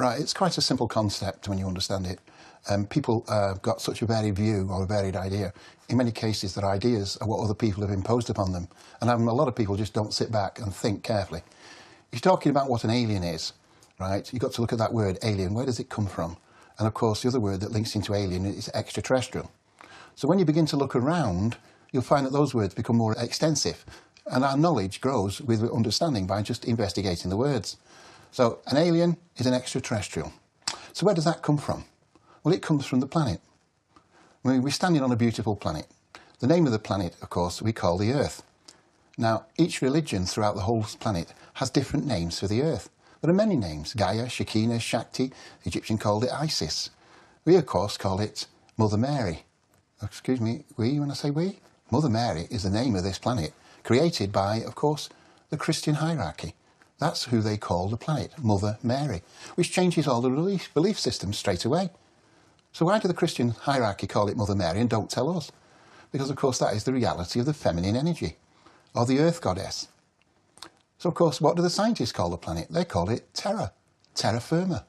Right, it's quite a simple concept when you understand it. People have got such a varied view or a varied idea. In many cases, their ideas are what other people have imposed upon them. And a lot of people just don't sit back and think carefully. If you're talking about what an alien is, right, you've got to look at that word alien. Where does it come from? And of course, the other word that links into alien is extraterrestrial. So when you begin to look around, you'll find that those words become more extensive. And our knowledge grows with understanding by just investigating the words. So an alien is an extraterrestrial. So where does that come from? Well, it comes from the planet. I mean, we're standing on a beautiful planet. The name of the planet, of course, we call the Earth. Now, each religion throughout the whole planet has different names for the Earth. There are many names: Gaia, Shekinah, Shakti. The Egyptian called it Isis. We, of course, call it Mother Mary. Excuse me, we, when I say we? Mother Mary is the name of this planet, created by, of course, the Christian hierarchy. That's who they call the planet, Mother Mary, which changes all the belief systems straight away. So why do the Christian hierarchy call it Mother Mary and don't tell us? Because, of course, that is the reality of the feminine energy, or the Earth Goddess. So, of course, what do the scientists call the planet? They call it terra firma.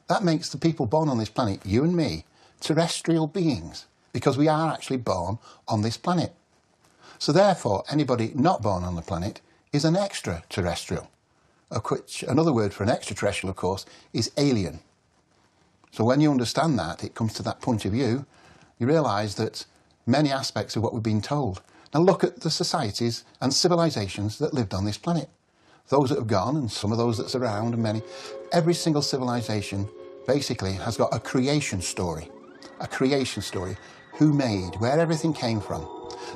That makes the people born on this planet, you and me, terrestrial beings, because we are actually born on this planet. So therefore, anybody not born on the planet is an extraterrestrial. Of which another word for an extraterrestrial, of course, is alien. So when you understand that, it comes to that point of view, you realise that many aspects of what we've been told. Now look at the societies and civilisations that lived on this planet. Those that have gone, and some of those that's around, and many. Every single civilization basically has got a creation story. A creation story. Who made, where everything came from.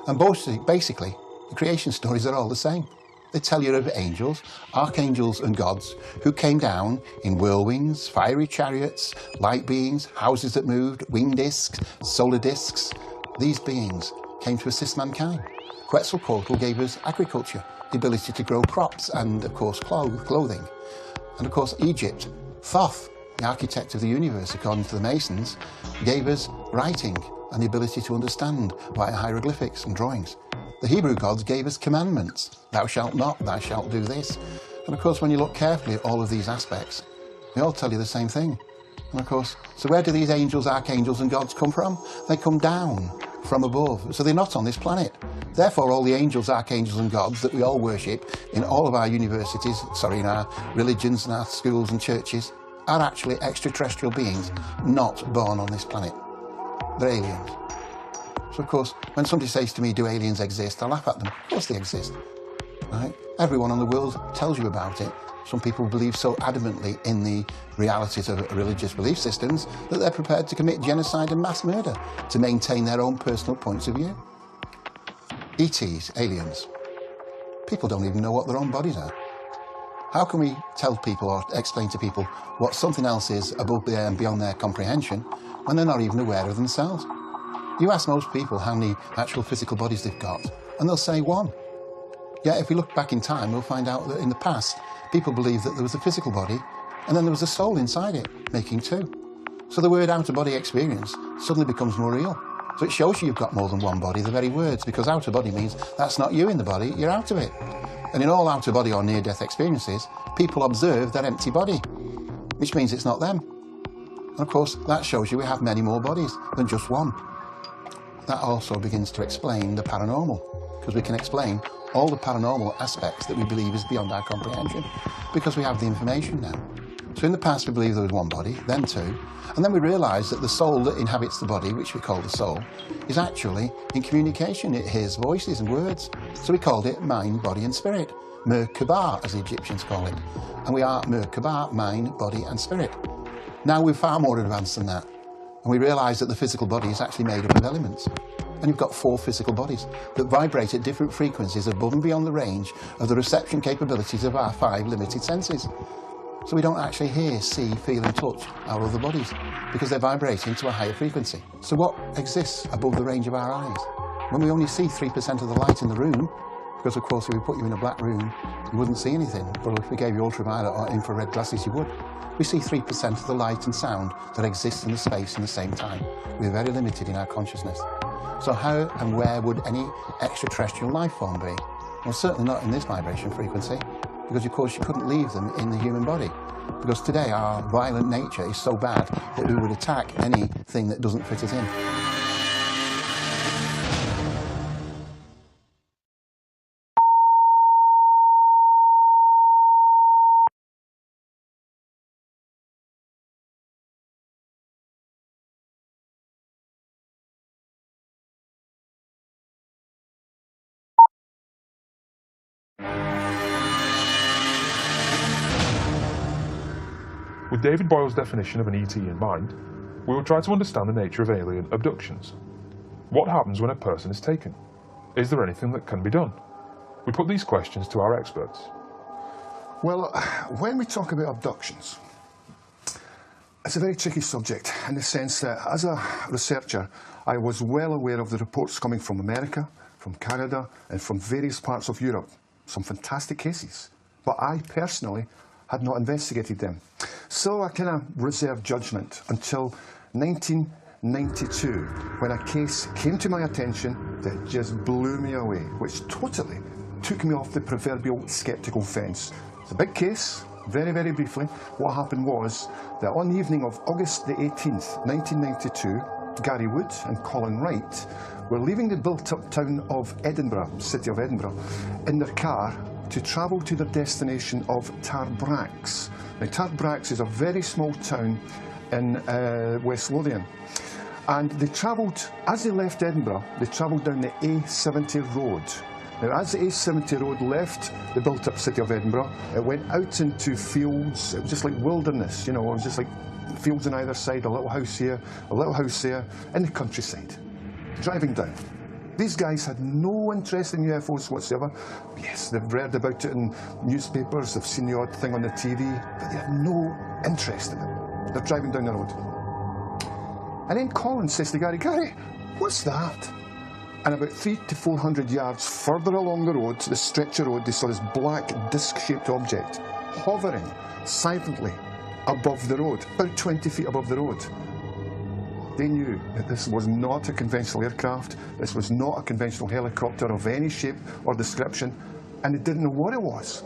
And basically, the creation stories are all the same. They tell you of angels, archangels and gods who came down in whirlwinds, fiery chariots, light beings, houses that moved, wing discs, solar discs. These beings came to assist mankind. Quetzalcoatl gave us agriculture, the ability to grow crops and, of course, clothing. And, of course, Egypt, Thoth, the architect of the universe, according to the Masons, gave us writing and the ability to understand via hieroglyphics and drawings. The Hebrew gods gave us commandments. Thou shalt not, thou shalt do this. And of course, when you look carefully at all of these aspects, they all tell you the same thing. And of course, so where do these angels, archangels and gods come from? They come down from above. So they're not on this planet. Therefore, all the angels, archangels and gods that we all worship in all of our universities, in our religions and our schools and churches, are actually extraterrestrial beings not born on this planet. They're aliens. So of course, when somebody says to me, do aliens exist? I laugh at them. Of course they exist. Right? Everyone on the world tells you about it. Some people believe so adamantly in the realities of religious belief systems that they're prepared to commit genocide and mass murder to maintain their own personal points of view. ETs, aliens. People don't even know what their own bodies are. How can we tell people or explain to people what something else is above and beyond their comprehension when they're not even aware of themselves? You ask most people how many actual physical bodies they've got, and they'll say one. Yet if we look back in time, we'll find out that in the past, people believed that there was a physical body, and then there was a soul inside it, making two. So the word out-of-body experience suddenly becomes more real. So it shows you've got more than one body, the very words, because out-of-body means that's not you in the body, you're out of it. And in all out-of-body or near-death experiences, people observe their empty body, which means it's not them. And of course, that shows you we have many more bodies than just one. That also begins to explain the paranormal, because we can explain all the paranormal aspects that we believe is beyond our comprehension, because we have the information now. So in the past we believed there was one body, then two, and then we realised that the soul that inhabits the body, which we call the soul, is actually in communication. It hears voices and words. So we called it mind, body and spirit. Merkaba, as the Egyptians call it. And we are Merkaba, mind, body and spirit. Now we're far more advanced than that. And we realise that the physical body is actually made up of elements. And you've got 4 physical bodies that vibrate at different frequencies above and beyond the range of the reception capabilities of our 5 limited senses. So we don't actually hear, see, feel and touch our other bodies because they're vibrating to a higher frequency. So what exists above the range of our eyes? When we only see 3% of the light in the room, because of course if we put you in a black room, you wouldn't see anything, but if we gave you ultraviolet or infrared glasses, you would. We see 3% of the light and sound that exists in the space in the same time. We're very limited in our consciousness. So how and where would any extraterrestrial life form be? Well, certainly not in this vibration frequency. because of course you couldn't leave them in the human body. Because today our violent nature is so bad that we would attack anything that doesn't fit us in. With David Boyle's definition of an ET in mind, we will try to understand the nature of alien abductions. What happens when a person is taken? Is there anything that can be done? We put these questions to our experts. Well, when we talk about abductions, it's a very tricky subject in the sense that as a researcher, I was well aware of the reports coming from America, from Canada, and from various parts of Europe. Some fantastic cases, but I personally had not investigated them. So I kind of reserved judgment until 1992, when a case came to my attention that just blew me away, which totally took me off the proverbial sceptical fence. It's a big case. Very, very briefly, what happened was that on the evening of August the 18th, 1992, Gary Wood and Colin Wright were leaving the built-up town of Edinburgh, city of Edinburgh, in their car to travel to their destination of Tarbrax. Now, Tarbrax is a very small town in West Lothian. And they travelled, as they left Edinburgh, they travelled down the A70 road. Now, as the A70 road left the built-up city of Edinburgh, it went out into fields. It was just like wilderness, you know, it was just like fields on either side, a little house here, a little house there, in the countryside, driving down. These guys had no interest in UFOs whatsoever. Yes, they've read about it in newspapers, they've seen the odd thing on the TV, but they have no interest in it. They're driving down the road. And then Colin says to Gary, "Gary, what's that?" And about 300 to 400 yards further along the road, the stretch of road, they saw this black disc-shaped object hovering silently above the road, about 20 feet above the road. They knew that this was not a conventional aircraft, this was not a conventional helicopter of any shape or description, and they didn't know what it was.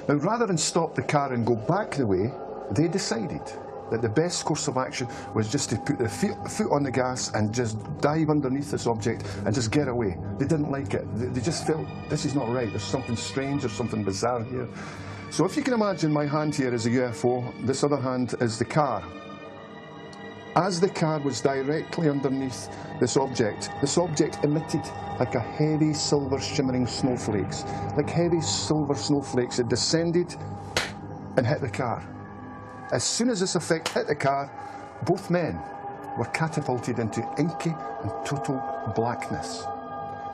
Now, rather than stop the car and go back the way, they decided that the best course of action was just to put their foot on the gas and just dive underneath this object and just get away. They didn't like it. They just felt, this is not right, there's something strange or something bizarre here. So if you can imagine, my hand here is a UFO, this other hand is the car. As the car was directly underneath this object emitted like a heavy silver shimmering snowflakes. Like heavy silver snowflakes, it descended and hit the car. As soon as this effect hit the car, both men were catapulted into inky and total blackness.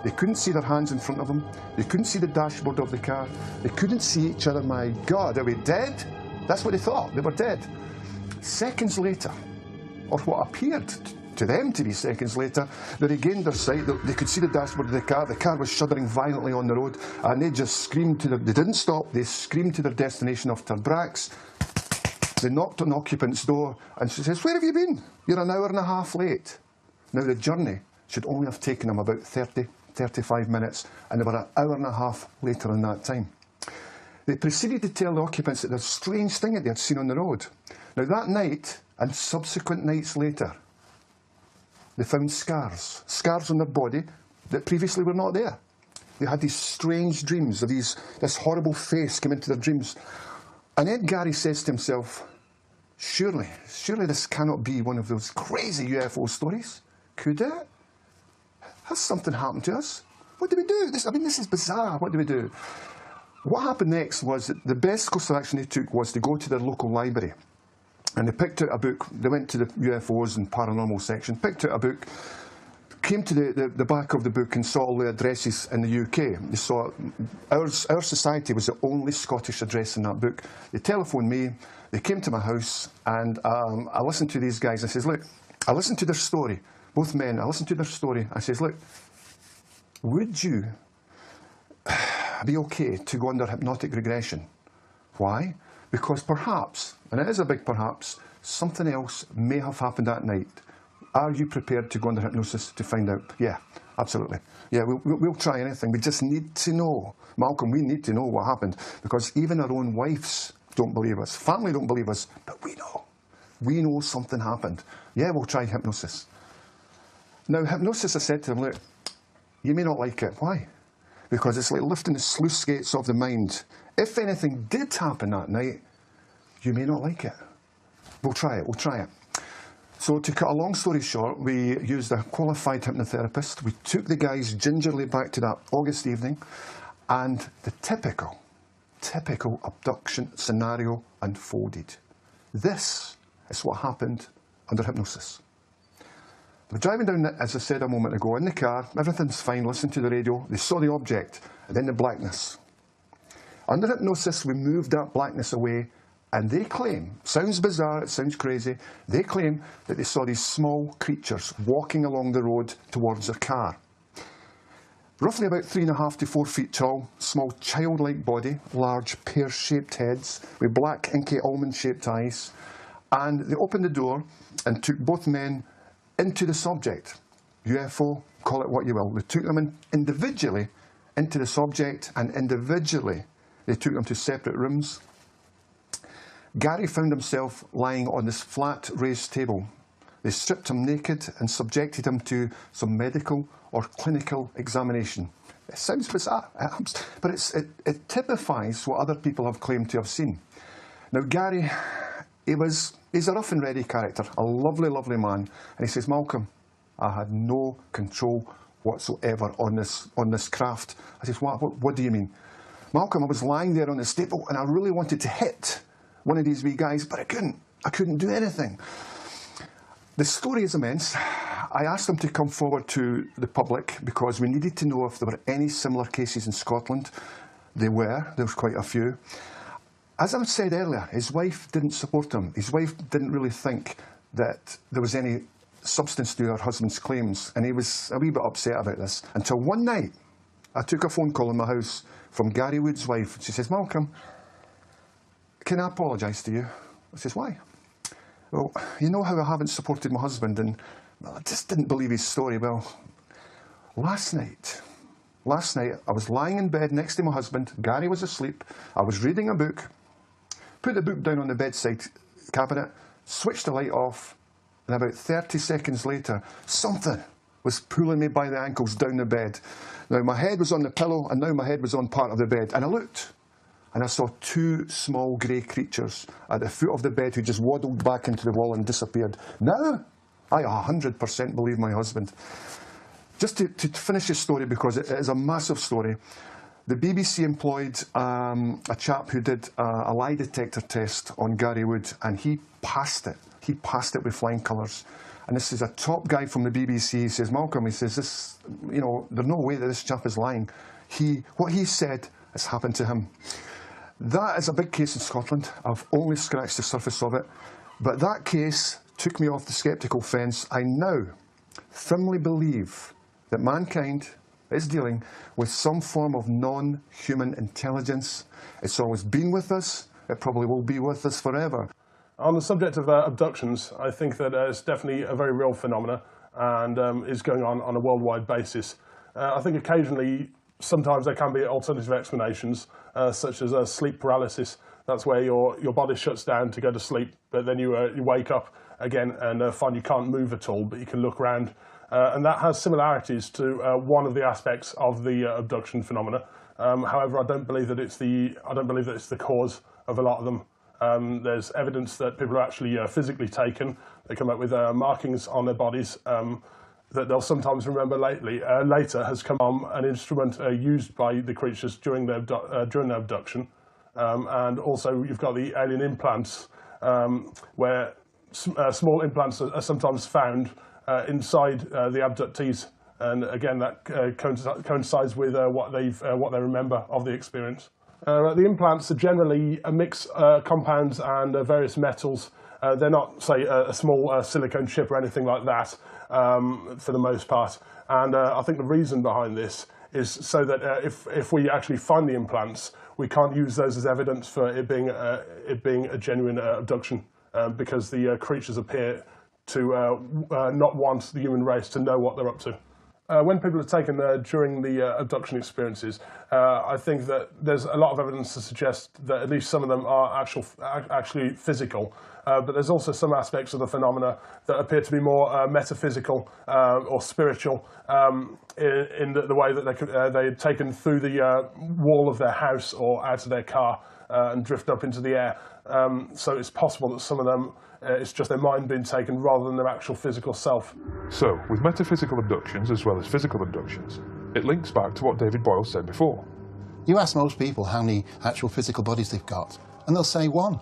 They couldn't see their hands in front of them. They couldn't see the dashboard of the car. They couldn't see each other. My God, are we dead? That's what they thought. They were dead. Seconds later, or what appeared to them to be seconds later, they regained their sight. They could see the dashboard of the car. The car was shuddering violently on the road, and they just screamed to they didn't stop. They screamed to their destination of Tarbrax. They knocked on the occupant's door, and she says, "Where have you been? You're an hour and a half late." Now, the journey should only have taken them about 30, 35 minutes, and they were an hour and a half later in that time. They proceeded to tell the occupants that there's a strange thing that they had seen on the road. Now, that night, and subsequent nights later, they found scars on their body that previously were not there. They had these strange dreams of this horrible face came into their dreams. And then Gary says to himself, surely this cannot be one of those crazy UFO stories. Could it? Has something happened to us? What do we do? This is bizarre. What do we do? What happened next was that the best course of action they took was to go to their local library. And they picked out a book. They went to the UFOs and paranormal section, picked out a book, came to the back of the book and saw all the addresses in the UK. They saw our society was the only Scottish address in that book. They telephoned me, they came to my house, and I listened to these guys. I says, look, I listened to their story, both men, I listened to their story. I says, look, would you be okay to go under hypnotic regression? Why? Because perhaps, and it is a big perhaps, something else may have happened that night. Are you prepared to go under hypnosis to find out? Yeah, Absolutely. Yeah, we'll try anything. We just need to know. Malcolm, we need to know what happened, because even our own wives don't believe us. Family don't believe us, but we know. We know something happened. Yeah, we'll try hypnosis. Now, hypnosis, I said to him, look, you may not like it. Why? Because it's like lifting the sluice gates of the mind. If anything did happen that night, you may not like it. We'll try it. We'll try it. So to cut a long story short, we used a qualified hypnotherapist. We took the guys gingerly back to that August evening, and the typical abduction scenario unfolded. This is what happened under hypnosis. They're driving down, as I said a moment ago, in the car, everything's fine, listening to the radio. They saw the object, and then the blackness. Under hypnosis, we moved that blackness away, and they claim, sounds bizarre, it sounds crazy, they claim that they saw these small creatures walking along the road towards their car. Roughly about 3.5 to 4 feet tall, small childlike body, large pear-shaped heads with black inky almond-shaped eyes, and they opened the door and took both men into the subject. UFO, call it what you will. They took them individually into the subject, and individually they took them to separate rooms. Gary found himself lying on this flat raised table. They stripped him naked and subjected him to some medical or clinical examination. It sounds bizarre, but it typifies what other people have claimed to have seen. Now, Gary, he's a rough and ready character, a lovely, lovely man. And he says, Malcolm, I had no control whatsoever on this craft. I says, what do you mean? Malcolm, I was lying there on the table and I really wanted to hit one of these wee guys, but I couldn't. I couldn't do anything. The story is immense. I asked them to come forward to the public because we needed to know if there were any similar cases in Scotland. There was quite a few. As I said earlier, his wife didn't support him. His wife didn't really think that there was any substance to her husband's claims, and he was a wee bit upset about this. Until one night, I took a phone call in my house from Gary Wood's wife. She says, Malcolm, can I apologise to you? I says, why? Well, you know how I haven't supported my husband, and I just didn't believe his story. Well, last night I was lying in bed next to my husband. Gary was asleep. I was reading a book, put the book down on the bedside cabinet, switched the light off, and about 30 seconds later, something was pulling me by the ankles down the bed. Now, my head was on the pillow, and now my head was on part of the bed. And I looked, and I saw two small grey creatures at the foot of the bed who just waddled back into the wall and disappeared. Now, I 100% believe my husband. Just to finish this story, because it is a massive story, the BBC employed a chap who did a lie detector test on Gary Wood, and he passed it. He passed it with flying colours. And this is a top guy from the BBC. He says, Malcolm, he says, this, you know, there's no way that this chap is lying. What he said has happened to him. That is a big case in Scotland. I've only scratched the surface of it. But that case took me off the sceptical fence. I now firmly believe that mankind is dealing with some form of non-human intelligence. It's always been with us. It probably will be with us forever. On the subject of abductions, I think that it's definitely a very real phenomena and is going on a worldwide basis. I think occasionally, sometimes there can be alternative explanations, such as sleep paralysis. That's where your body shuts down to go to sleep, but then you wake up again and find you can't move at all, but you can look around. And that has similarities to one of the aspects of the abduction phenomena. However, I don't believe that it's the cause of a lot of them. There's evidence that people are actually physically taken. They come up with markings on their bodies that they'll sometimes remember later has come on an instrument used by the creatures during their abduction. And also you've got the alien implants, where small implants are sometimes found inside the abductees, and again that coincides with what they remember of the experience. The implants are generally a mix compounds and various metals. They're not, say, a small silicone chip or anything like that, for the most part. And I think the reason behind this is so that if we actually find the implants, we can't use those as evidence for it being a genuine abduction, because the creatures appear to not want the human race to know what they're up to. When people are taken during the abduction experiences, I think that there's a lot of evidence to suggest that at least some of them are actually physical. But there's also some aspects of the phenomena that appear to be more metaphysical or spiritual in the way that they're taken through the wall of their house or out of their car and drift up into the air. So it's possible that some of them, it's just their mind being taken rather than their actual physical self. So, with metaphysical abductions as well as physical abductions, it links back to what David Boyle said before. You ask most people how many actual physical bodies they've got, and they'll say one.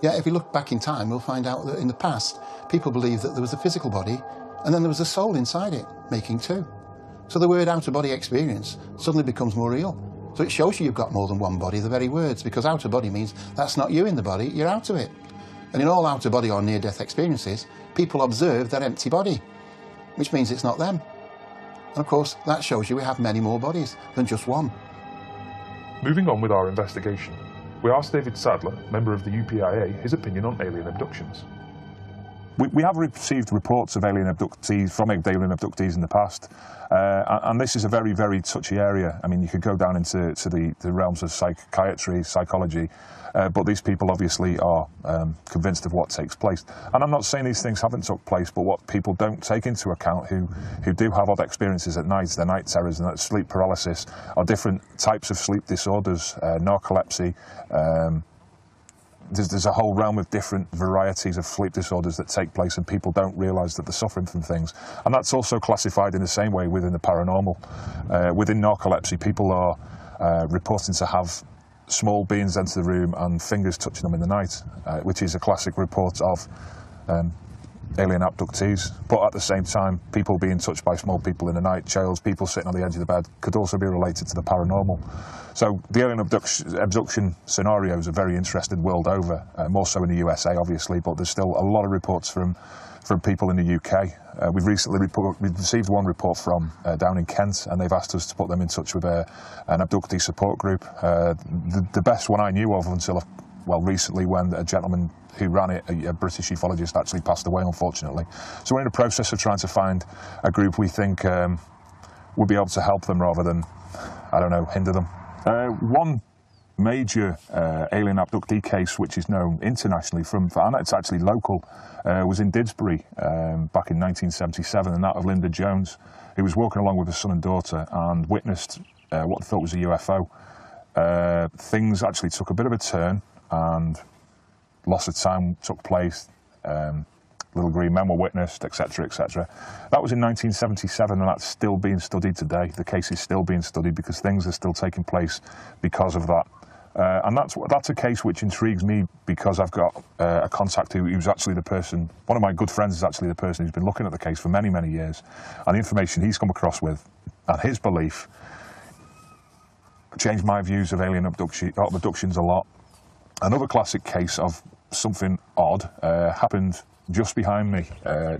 Yet if you look back in time, we'll find out that in the past, people believed that there was a physical body, and then there was a soul inside it, making two. So the word out-of-body experience suddenly becomes more real. So it shows you've got more than one body, the very words, because out-of-body means that's not you in the body, you're out of it. And in all out-of-body or near-death experiences, people observe their empty body, which means it's not them. And of course, that shows you we have many more bodies than just one. Moving on with our investigation, we asked David Sadler, member of the UPIA, his opinion on alien abductions. We have received reports of alien abductees, from alien abductees in the past, and this is a very, very touchy area. I mean, you could go down into the realms of psychiatry, psychology, but these people obviously are convinced of what takes place. And I'm not saying these things haven't took place, but what people don't take into account who do have odd experiences at night, their night terrors and sleep paralysis, are different types of sleep disorders, narcolepsy. There's a whole realm of different varieties of sleep disorders that take place, and people don't realise that they're suffering from things. And that's also classified in the same way within the paranormal. Within narcolepsy, people are reporting to have small beings enter the room and fingers touching them in the night, which is a classic report of alien abductees. But at the same time, people being touched by small people in the night, chills, people sitting on the edge of the bed, could also be related to the paranormal. So the alien abduction scenarios are very interesting world over, more so in the USA obviously, but there's still a lot of reports from people in the UK. We've recently received one report from down in Kent, and they've asked us to put them in touch with an abductee support group. The best one I knew of until recently, when a gentleman who ran it, a British ufologist, actually passed away, unfortunately. So we're in the process of trying to find a group we think would be able to help them rather than, I don't know, hinder them. One major alien abductee case, which is known internationally and it's actually local, was in Didsbury back in 1977, and that of Linda Jones, who was walking along with her son and daughter and witnessed what they thought was a UFO. Things actually took a bit of a turn, and loss of time took place. Little green men were witnessed, etc., etc. That was in 1977, and that's still being studied today. The case is still being studied because things are still taking place because of that. And that's a case which intrigues me, because I've got a contact who's actually the person, one of my good friends is actually the person who's been looking at the case for many, many years. And the information he's come across with, and his belief, changed my views of alien abductions a lot. Another classic case of something odd happened just behind me.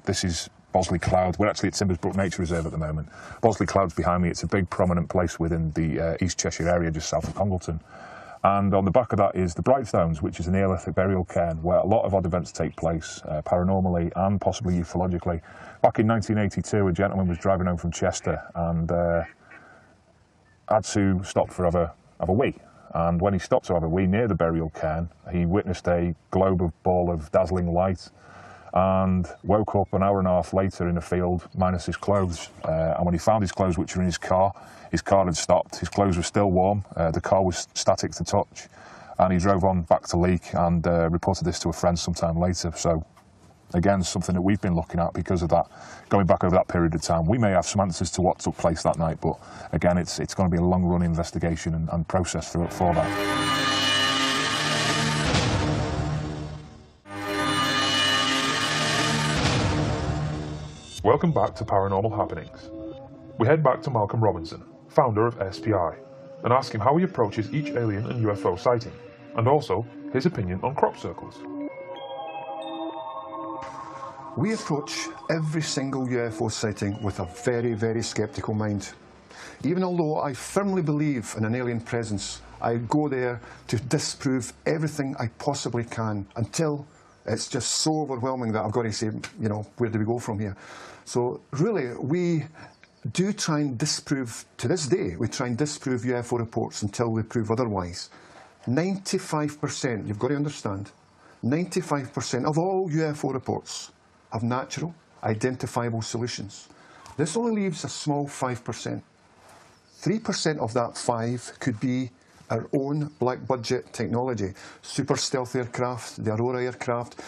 This is Bosley Cloud. We're actually at Timbersbrook Nature Reserve at the moment. Bosley Cloud's behind me. It's a big prominent place within the East Cheshire area, just south of Congleton. And on the back of that is the Bridestones, which is a Neolithic burial cairn where a lot of odd events take place, paranormally and possibly ufologically. Back in 1982, a gentleman was driving home from Chester and had to stop for have a wee. And when he stopped to have a wee near the burial cairn, he witnessed a ball of dazzling light, and woke up an hour and a half later in a field minus his clothes. And when he found his clothes, which were in his car had stopped. His clothes were still warm, the car was static to touch, and he drove on back to Leek and reported this to a friend sometime later. So again, something that we've been looking at because of that, going back over that period of time. We may have some answers to what took place that night, but again, it's going to be a long-running investigation and process for that. Welcome back to Paranormal Happenings. We head back to Malcolm Robinson, founder of SPI, and ask him how he approaches each alien and UFO sighting, and also his opinion on crop circles. We approach every single UFO sighting with a very, very sceptical mind. Even although I firmly believe in an alien presence, I go there to disprove everything I possibly can until it's just so overwhelming that I've got to say, you know, where do we go from here? So really, we do try and disprove, to this day, we try and disprove UFO reports until we prove otherwise. 95%, you've got to understand, 95% of all UFO reports have natural, identifiable solutions. This only leaves a small 5%. 3% of that 5 could be our own black budget technology, super stealth aircraft, the Aurora aircraft,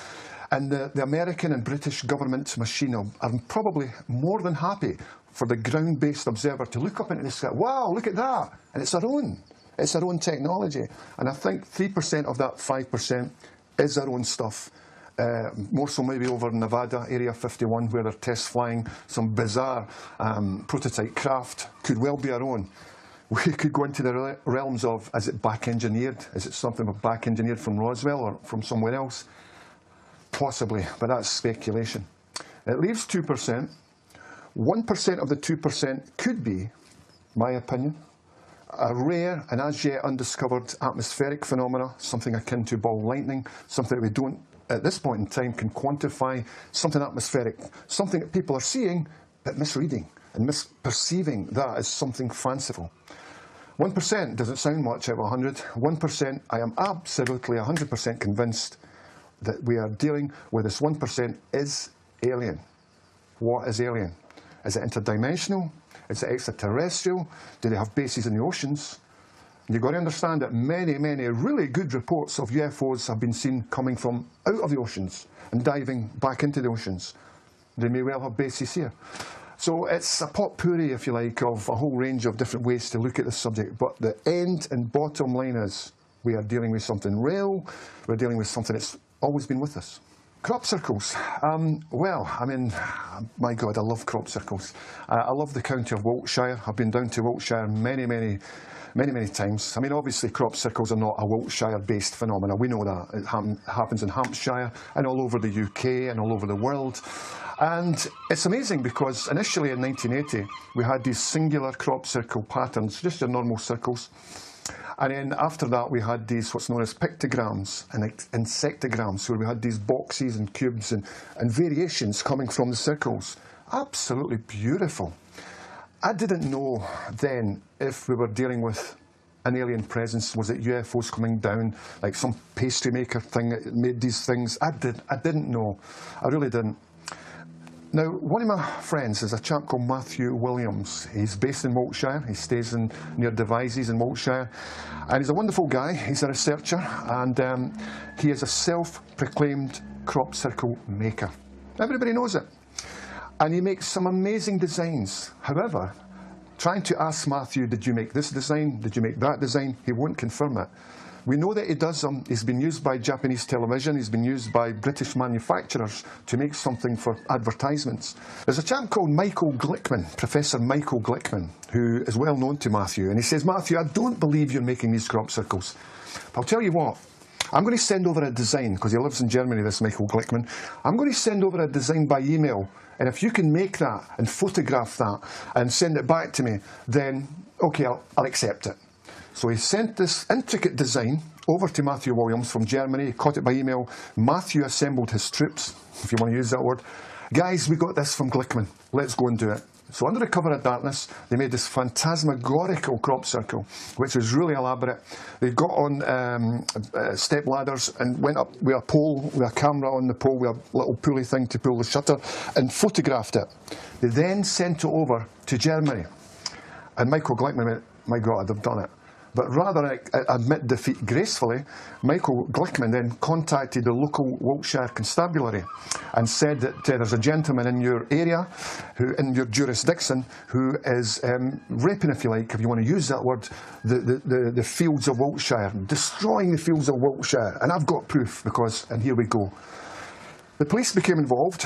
and the American and British government machine are probably more than happy for the ground-based observer to look up into the sky. Wow, look at that! And it's our own. It's our own technology. And I think 3% of that 5% is our own stuff. More so maybe over in Nevada, Area 51, where they're test flying some bizarre prototype craft, could well be our own. We could go into the realms of, is it back-engineered? Is it something we've back-engineered from Roswell or from somewhere else? Possibly, but that's speculation. It leaves 2%. 1% of the 2% could be, my opinion, a rare and as yet undiscovered atmospheric phenomena, something akin to ball lightning, something that we don't, at this point in time, can quantify, something atmospheric, something that people are seeing but misreading and misperceiving that as something fanciful. 1% doesn't sound much out of 100. 1%, I am absolutely 100% convinced that we are dealing with this 1% is alien. What is alien? Is it interdimensional? Is it extraterrestrial? Do they have bases in the oceans? You've got to understand that many, many really good reports of UFOs have been seen coming from out of the oceans and diving back into the oceans. They may well have bases here. So it's a potpourri, if you like, of a whole range of different ways to look at this subject. But the end and bottom line is we are dealing with something real. We're dealing with something that's always been with us. Crop circles. Well, I mean, my God, I love crop circles. I love the county of Wiltshire. I've been down to Wiltshire many times. I mean, obviously, crop circles are not a Wiltshire-based phenomenon. We know that. It happens in Hampshire and all over the UK and all over the world. And it's amazing because initially in 1980, we had these singular crop circle patterns, just your normal circles. And then after that, we had these what's known as pictograms and insectograms, where we had these boxes and cubes and variations coming from the circles. Absolutely beautiful. I didn't know then if we were dealing with an alien presence. Was it UFOs coming down, like some pastry maker thing that made these things? I didn't know. I really didn't. Now, one of my friends is a chap called Matthew Williams. He's based in Wiltshire. He stays near Devizes in Wiltshire. And he's a wonderful guy. He's a researcher. And he is a self-proclaimed crop circle maker. Everybody knows it. And he makes some amazing designs. However, trying to ask Matthew, did you make this design? Did you make that design? He won't confirm it. We know that he does them. He's been used by Japanese television. He's been used by British manufacturers to make something for advertisements. There's a chap called Michael Glickman, Professor Michael Glickman, who is well known to Matthew. And he says, Matthew, I don't believe you're making these crop circles. But I'll tell you what. I'm going to send over a design, because he lives in Germany, this Michael Glickman. I'm going to send over a design by email. And if you can make that and photograph that and send it back to me, then, OK, I'll accept it. So he sent this intricate design over to Matthew Williams from Germany. He caught it by email. Matthew assembled his troops, if you want to use that word. Guys, we got this from Glickman. Let's go and do it. So under the cover of darkness, they made this phantasmagorical crop circle, which was really elaborate. They got on step ladders and went up with a pole, with a camera on the pole, with a little pulley thing to pull the shutter, and photographed it. They then sent it over to Germany. And Michael Glickman went, my God, I've done it. But rather than admit defeat gracefully, Michael Glickman then contacted the local Wiltshire Constabulary and said that there's a gentleman in your area, in your jurisdiction, who is raping, if you like, if you want to use that word, the fields of Wiltshire, destroying the fields of Wiltshire. And I've got proof because, and here we go. The police became involved.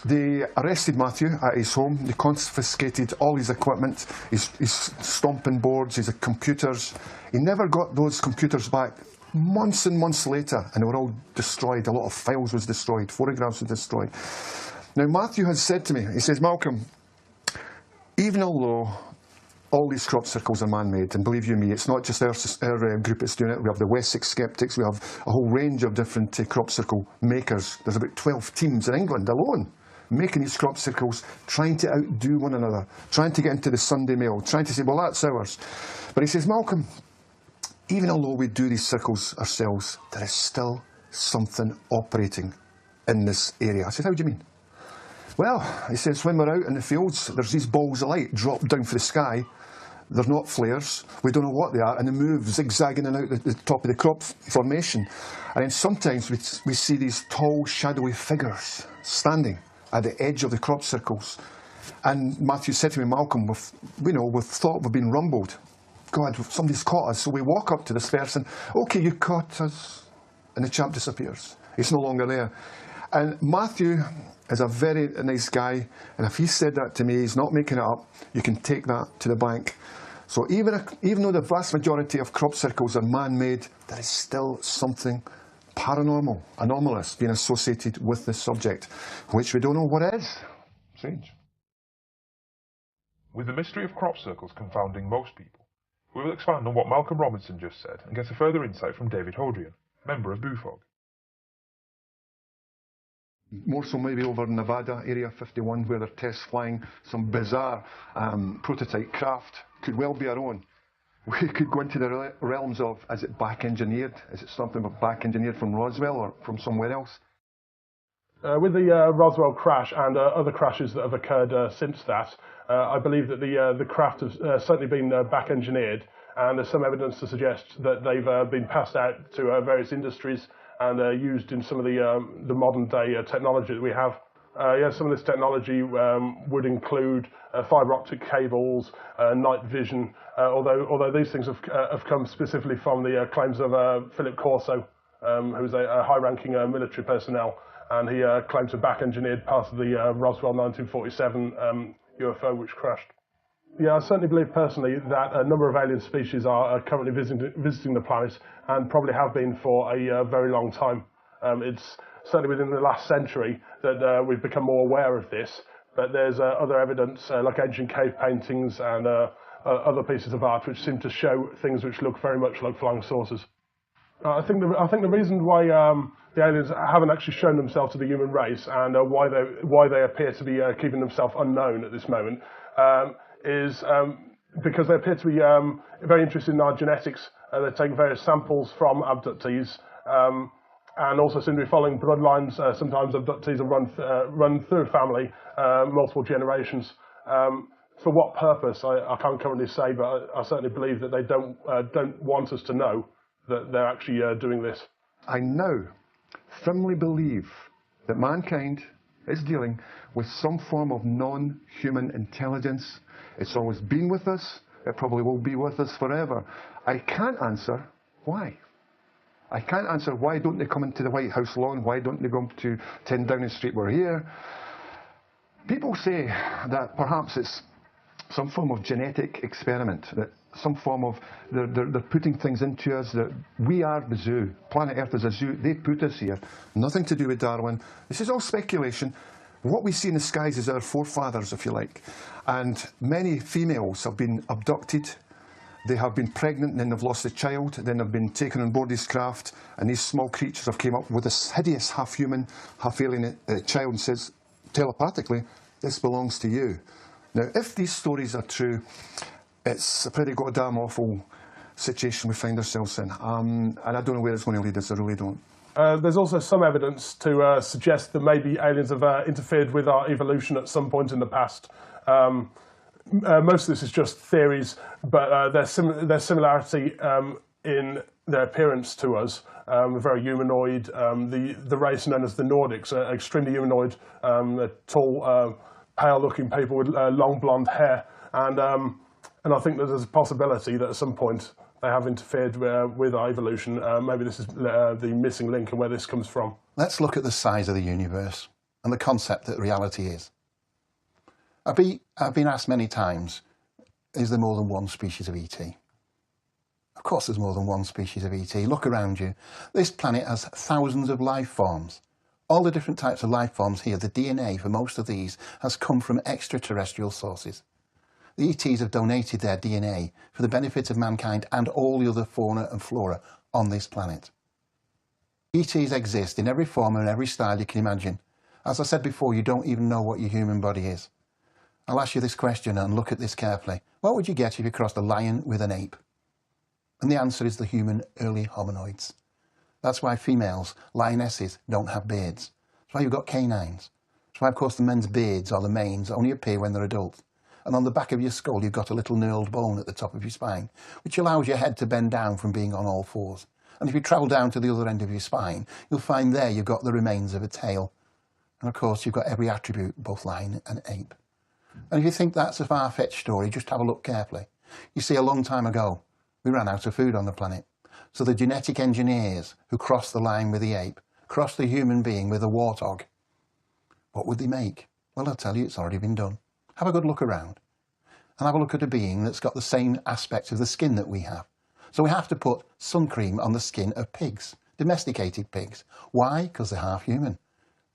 They arrested Matthew at his home. They confiscated all his equipment, his stomping boards, his computers. He never got those computers back. Months and months later, and they were all destroyed. A lot of files was destroyed, photographs were destroyed. Now, Matthew has said to me, he says, Malcolm, even although all these crop circles are man-made, and believe you me, it's not just our group that's doing it. We have the Wessex Skeptics, we have a whole range of different crop circle makers. There's about 12 teams in England alone making these crop circles, trying to outdo one another, trying to get into the Sunday Mail, trying to say, well, that's ours. But he says, Malcolm, even although we do these circles ourselves, there is still something operating in this area. I said, how do you mean? Well, he says, when we're out in the fields, there's these balls of light drop down from the sky. They're not flares. We don't know what they are, and they move zigzagging out the top of the crop formation. And then sometimes we see these tall, shadowy figures standing at the edge of the crop circles. And Matthew said to me, Malcolm, we've thought we've been rumbled. God, somebody's caught us. So we walk up to this person. Okay, you caught us. And the chap disappears. He's no longer there. And Matthew is a very nice guy. And if he said that to me, he's not making it up. You can take that to the bank. So even though the vast majority of crop circles are man-made, there is still something paranormal, anomalous, being associated with this subject, which we don't know what is. Strange. With the mystery of crop circles confounding most people, we will expand on what Malcolm Robinson just said and get a further insight from David Hodrian, member of BUFOG. More so maybe over in Nevada, Area 51, where they're test flying some bizarre prototype craft. Could well be our own. We could go into the realms of, is it back-engineered? Is it something back-engineered from Roswell or from somewhere else? With the Roswell crash and other crashes that have occurred since that, I believe that the craft has certainly been back-engineered, and there's some evidence to suggest that they've been passed out to various industries and used in some of the modern-day technology that we have. Some of this technology would include fibre optic cables, night vision, although these things have come specifically from the claims of Philip Corso, who's a high-ranking military personnel, and he claims to have back-engineered part of the Roswell 1947 UFO which crashed. Yeah, I certainly believe personally that a number of alien species are currently visiting the planet and probably have been for a very long time. It's certainly within the last century that we've become more aware of this, but there's other evidence like ancient cave paintings and other pieces of art which seem to show things which look very much like flying saucers. I think the reason why the aliens haven't actually shown themselves to the human race and why they appear to be keeping themselves unknown at this moment is because they appear to be very interested in our genetics. They take various samples from abductees and also seem to be following bloodlines. Sometimes abductees are run through family, multiple generations. For what purpose, I can't currently say, but I certainly believe that they don't want us to know that they're actually doing this. I now firmly believe that mankind is dealing with some form of non-human intelligence. It's always been with us. It probably will be with us forever. I can't answer why. I can't answer why don't they come into the White House lawn? Why don't they go to 10 Downing Street? We're here. People say that perhaps it's some form of genetic experiment, that some form of, they're putting things into us, that we are the zoo. Planet Earth is a zoo. They put us here. Nothing to do with Darwin. This is all speculation. What we see in the skies is our forefathers, if you like. And many females have been abducted. They have been pregnant and then they've lost a child. Then they've been taken on board this craft. And these small creatures have came up with this hideous half-human, half-alien child and says, telepathically, this belongs to you. Now, if these stories are true, it's a pretty goddamn awful situation we find ourselves in. And I don't know where it's going to lead us, I really don't. There's also some evidence to suggest that maybe aliens have interfered with our evolution at some point in the past. Most of this is just theories, but there's similarity in their appearance to us. Very humanoid. The race known as the Nordics are extremely humanoid, tall, pale-looking people with long blonde hair, and I think that there's a possibility that at some point they have interfered with our evolution. Maybe this is the missing link and where this comes from. Let's look at the size of the universe and the concept that reality is. I've been asked many times, is there more than one species of ET? Of course there's more than one species of ET. Look around you. This planet has thousands of life forms. All the different types of life forms here, the DNA for most of these has come from extraterrestrial sources. The ETs have donated their DNA for the benefit of mankind and all the other fauna and flora on this planet. ETs exist in every form and every style you can imagine, As I said before, you don't even know what your human body is. I'll ask you this question and look at this carefully. What would you get if you crossed a lion with an ape? And the answer is the human early hominoids. That's why females, lionesses, don't have beards. That's why you've got canines. That's why, of course, the men's beards or the manes only appear when they're adults. And on the back of your skull, you've got a little knurled bone at the top of your spine, which allows your head to bend down from being on all fours. And if you travel down to the other end of your spine, you'll find there you've got the remains of a tail. And of course, you've got every attribute, both lion and ape. And if you think that's a far-fetched story, just have a look carefully. You see, a long time ago, we ran out of food on the planet. So the genetic engineers who crossed the line with the ape, crossed the human being with a warthog, what would they make? Well, I'll tell you, it's already been done. Have a good look around. And have a look at a being that's got the same aspects of the skin that we have. So we have to put sun cream on the skin of pigs, domesticated pigs. Why? Because they're half human.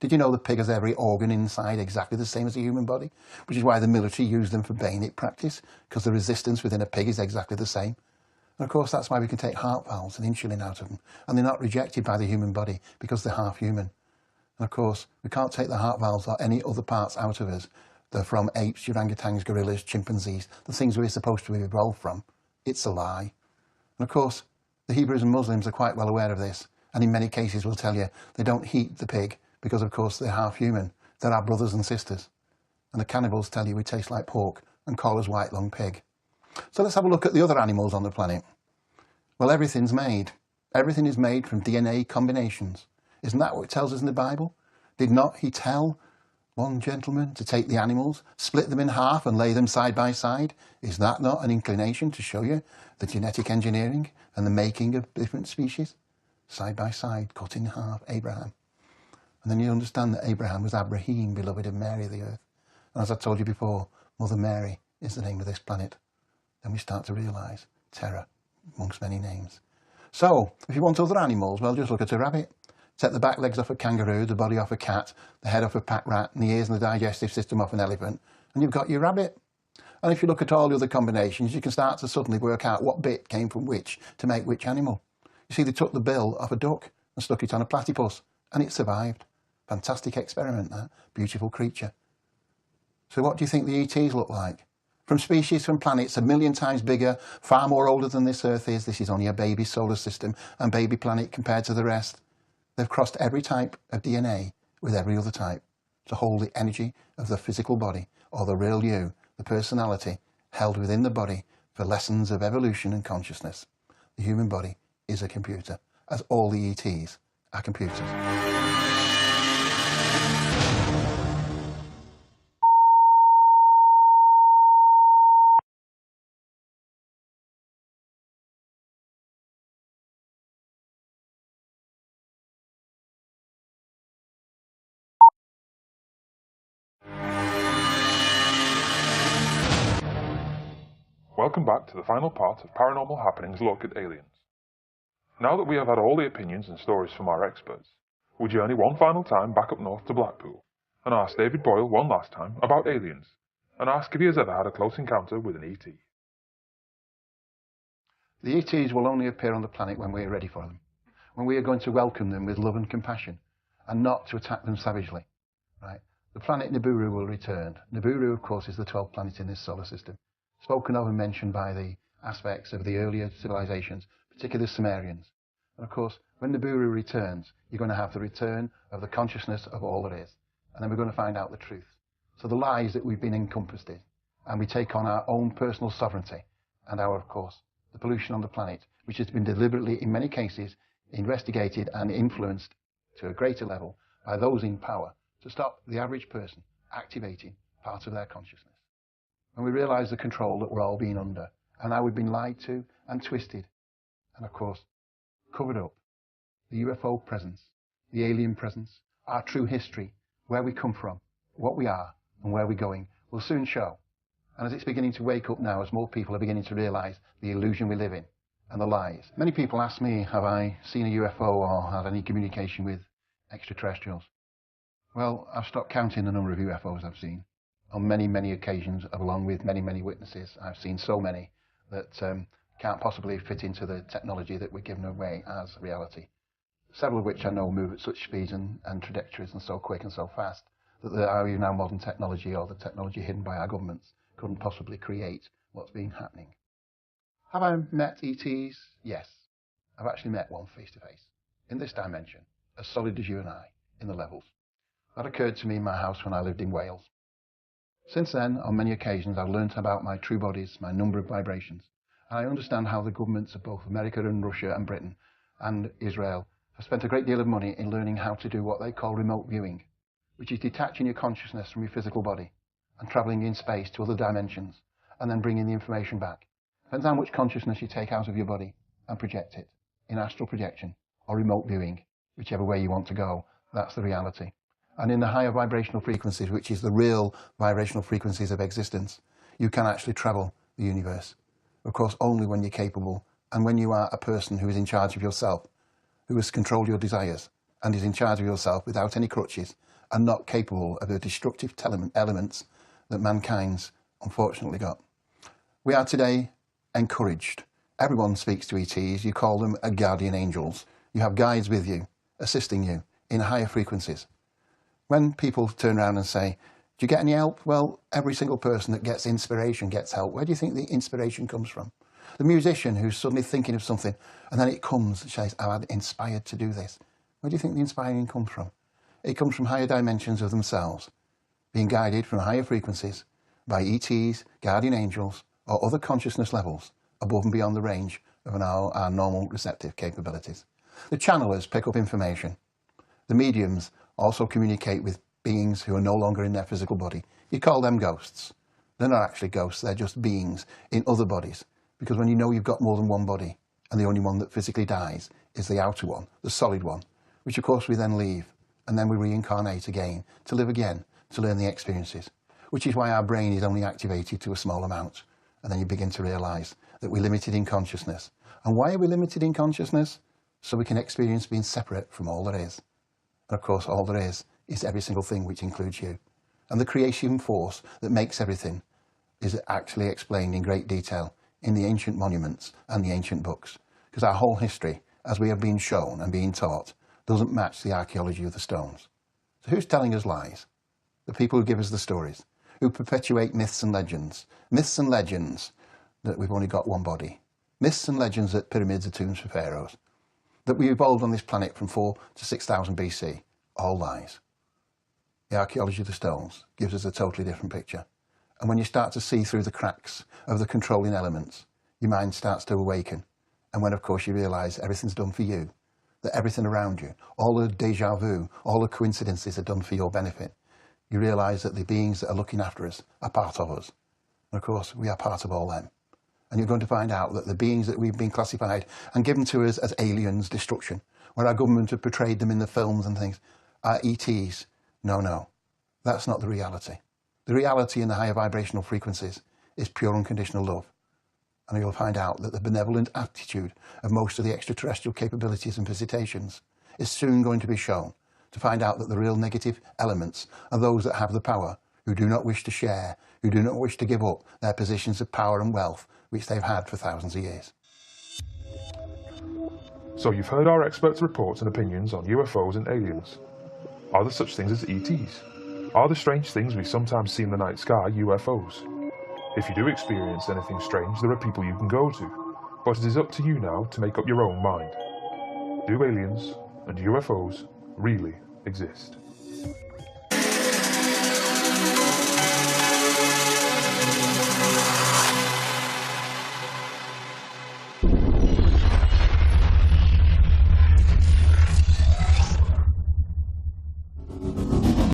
Did you know the pig has every organ inside exactly the same as a human body? Which is why the military use them for bayonet practice, because the resistance within a pig is exactly the same. And of course, that's why we can take heart valves and insulin out of them. And they're not rejected by the human body because they're half human. And of course, we can't take the heart valves or any other parts out of us. They're from apes, orangutans, gorillas, chimpanzees, the things we're supposed to evolve from. It's a lie. And of course, the Hebrews and Muslims are quite well aware of this. And in many cases will tell you they don't eat the pig because, of course, they're half human. They're our brothers and sisters. And the cannibals tell you we taste like pork and call us white lung pig. So let's have a look at the other animals on the planet. Well, everything's made. Everything is made from DNA combinations. Isn't that what it tells us in the Bible? Did not he tell one gentleman to take the animals, split them in half and lay them side by side? Is that not an inclination to show you the genetic engineering and the making of different species? Side by side, cut in half, Abraham. And then you understand that Abraham was Abraham, beloved of Mary of the earth. And as I told you before, Mother Mary is the name of this planet. Then we start to realise terror amongst many names. So, if you want other animals, well, just look at a rabbit. Take the back legs off a kangaroo, the body off a cat, the head off a pack rat, and the ears and the digestive system off an elephant, and you've got your rabbit. And if you look at all the other combinations, you can start to suddenly work out what bit came from which to make which animal. You see, they took the bill off a duck and stuck it on a platypus, and it survived. Fantastic experiment, that. Beautiful creature. So what do you think the ETs look like? From species from planets a million times bigger, far more older than this Earth is. This is only a baby solar system and baby planet compared to the rest. They've crossed every type of DNA with every other type to hold the energy of the physical body, or the real you, the personality, held within the body for lessons of evolution and consciousness. The human body is a computer, as all the ETs are computers. Welcome back to the final part of Paranormal Happenings Look at Aliens. Now that we have had all the opinions and stories from our experts, we journey one final time back up north to Blackpool and ask David Boyle one last time about aliens and ask if he has ever had a close encounter with an ET. The ETs will only appear on the planet when we are ready for them, when we are going to welcome them with love and compassion and not to attack them savagely. Right? The planet Nibiru will return. Nibiru, of course, is the 12th planet in this solar system, spoken of and mentioned by the aspects of the earlier civilizations, particularly the Sumerians. And of course, when Nibiru returns, you're going to have the return of the consciousness of all there is. And then we're going to find out the truth. So the lies that we've been encompassed in, and we take on our own personal sovereignty and our, of course, the pollution on the planet, which has been deliberately, in many cases, investigated and influenced to a greater level by those in power to stop the average person activating part of their consciousness. And we realise the control that we're all being under, and how we've been lied to and twisted, and of course, covered up. The UFO presence, the alien presence, our true history, where we come from, what we are, and where we're going, will soon show. And as it's beginning to wake up now, as more people are beginning to realise the illusion we live in, and the lies. Many people ask me, have I seen a UFO or had any communication with extraterrestrials? Well, I've stopped counting the number of UFOs I've seen. On many, many occasions, along with many, many witnesses. I've seen so many that can't possibly fit into the technology that we're giving away as reality. several of which I know move at such speeds and trajectories and so quick and so fast that our now modern technology or the technology hidden by our governments couldn't possibly create what's been happening. Have I met ETs? Yes. I've actually met one face to face, in this dimension, as solid as you and I, in the levels. That occurred to me in my house when I lived in Wales. Since then, on many occasions, I've learnt about my true bodies, my number of vibrations, and I understand how the governments of both America and Russia and Britain and Israel have spent a great deal of money in learning how to do what they call remote viewing, which is detaching your consciousness from your physical body and travelling in space to other dimensions and then bringing the information back. Depends how much consciousness you take out of your body and project it in astral projection or remote viewing, whichever way you want to go. That's the reality. And in the higher vibrational frequencies, which is the real vibrational frequencies of existence, you can actually travel the universe. Of course, only when you're capable and when you are a person who is in charge of yourself, who has controlled your desires and is in charge of yourself without any crutches and not capable of the destructive elements that mankind's unfortunately got. We are today encouraged. Everyone speaks to ETs. You call them guardian angels. You have guides with you, assisting you in higher frequencies. When people turn around and say, do you get any help? Well, every single person that gets inspiration gets help. Where do you think the inspiration comes from? The musician who's suddenly thinking of something and then it comes and says, I'm inspired to do this. Where do you think the inspiring comes from? It comes from higher dimensions of themselves, being guided from higher frequencies by ETs, guardian angels, or other consciousness levels above and beyond the range of our normal receptive capabilities. The channelers pick up information. The mediums also communicate with beings who are no longer in their physical body. You call them ghosts. They're not actually ghosts, they're just beings in other bodies. Because when you know you've got more than one body, and the only one that physically dies is the outer one, the solid one, which of course we then leave, and then we reincarnate again, to live again, to learn the experiences. Which is why our brain is only activated to a small amount. And then you begin to realise that we're limited in consciousness. And why are we limited in consciousness? So we can experience being separate from all there is. And of course, all there is every single thing, which includes you. And the creation force that makes everything is actually explained in great detail in the ancient monuments and the ancient books. Because our whole history, as we have been shown and being taught, doesn't match the archaeology of the stones. So who's telling us lies? The people who give us the stories, who perpetuate myths and legends. Myths and legends that we've only got one body. Myths and legends that pyramids are tombs for pharaohs. That we evolved on this planet from 4,000 to 6,000 BC. All lies. The archaeology of the stones gives us a totally different picture. And when you start to see through the cracks of the controlling elements, your mind starts to awaken. And when, of course, you realise everything's done for you, that everything around you, all the déjà vu, all the coincidences are done for your benefit, you realise that the beings that are looking after us are part of us. And, of course, we are part of all them. And you're going to find out that the beings that we've been classified and given to us as aliens, destruction, where our government have portrayed them in the films and things, are ETs. No, that's not the reality. The reality in the higher vibrational frequencies is pure unconditional love. And you'll find out that the benevolent attitude of most of the extraterrestrial capabilities and visitations is soon going to be shown, to find out that the real negative elements are those that have the power, who do not wish to share, who do not wish to give up their positions of power and wealth, which they've had for thousands of years. So you've heard our experts' reports and opinions on UFOs and aliens. Are there such things as ETs? Are the strange things we sometimes see in the night sky UFOs? If you do experience anything strange, there are people you can go to, but it is up to you now to make up your own mind. Do aliens and UFOs really exist?